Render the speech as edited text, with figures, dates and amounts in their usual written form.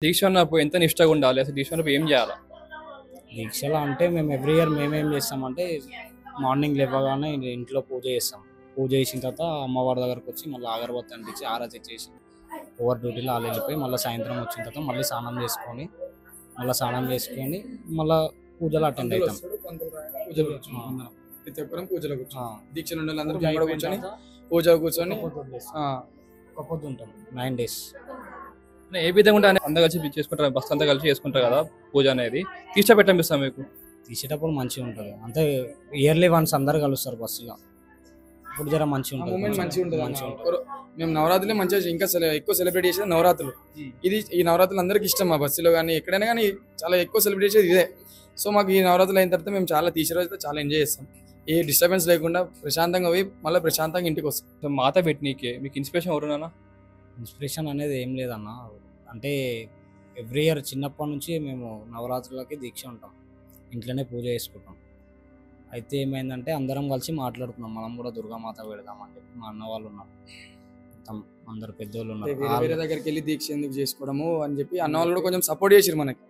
దీక్ష అన్నప్పుడు ఎంత నిష్టగా ఉండాలి? అసలు దీక్ష అన్నప్పుడు ఏం జేయాల? దీక్షలో అంటే మేము ఎవ్రీ ఇయర్ మేమేం చేస్తామంటే మార్నింగ్ లేవగానే ఇంట్లో పూజ చేస్తాం. పూజ చేసిన తర్వాత అమ్మవారి దగ్గరకు వచ్చి మళ్ళీ అగరబత్తి అంటించి ఆరతి చేసి ఓవర్ డ్యూటీలో వాళ్ళు వెళ్ళిపోయి మళ్ళీ సాయంత్రం వచ్చిన తర్వాత మళ్ళీ స్నానం చేసుకొని మళ్ళీ పూజలు అటెండ్ పంతులు అవుతాం. వస్తాడు, పంతులు పూజలో కూర్చుంటాం అందరం. ప్రతి ఒక్కరం పూజలో కూర్చొని దీక్షలు ఉండే వాళ్ళందరూ పూజ కూడా అయిపోయిన కూర్చొని తర్వాత పూజలో కూర్చొని ఒక పొద్దు ఉంటాం 9 days. ఏ విధంగా ఉంటే అందరూ కలిసి చేసుకుంటారు, బస్ అంతా కలిసి చేసుకుంటారు కదా పూజ అనేది. దీక్ష పెట్టనిపిస్తాం మీకు. తీసేటప్పుడు మంచిగా ఉంటుంది అంటే ఇయర్లీ వన్స్ అందరు కలుస్తారు బస్సులో. ఇప్పుడు జర మంచిగా ఉంటుంది. మూమెంట్ మంచిగా ఉంటుంది మంచిగా అన్న. ఉంటుంది. మేము నవరాత్రులే మంచిగా ఇంకా ఎక్కువ సెలబ్రేట్ చేసేది నవరాత్రులు. ఈ నవరాత్రులు అందరికి ఇష్టం. మా బస్సులో కానీ ఎక్కడైనా కానీ చాలా ఎక్కువ సెలబ్రేట్ చేసేది ఇదే. సో మాకు ఈ నవరాత్రులు అయిన తర్వాత మేము చాలా తీసే రోజు చాలా ఎంజాయ్ చేస్తాం. ఏ డిస్టర్బెన్స్ లేకుండా ప్రశాంతంగా పోయి మళ్ళీ ప్రశాంతంగా ఇంటికి వస్తాం. సో మాత పెట్టనీకే మీకు ఇన్స్పిరేషన్ ఎవరున్నా? ఇన్స్పిరేషన్ అనేది ఏం లేదన్న. అంటే ఎవ్రీ ఇయర్ చిన్నప్పటి నుంచి మేము నవరాత్రులకి దీక్ష ఉంటాం, ఇంట్లోనే పూజ చేసుకుంటాం. అయితే ఏమైందంటే అందరం కలిసి మాట్లాడుకున్నాం, మనం కూడా దుర్గామాత పెడదామని చెప్పి. మా అన్న వాళ్ళు ఉన్నారు, మొత్తం అందరు పెద్దోళ్ళు ఉన్నారు. వేరే దగ్గరికి వెళ్ళి దీక్ష ఎందుకు చేసుకోవడము అని చెప్పి అన్న వాళ్ళు కూడా కొంచెం సపోర్ట్ చేసిరు మనకి.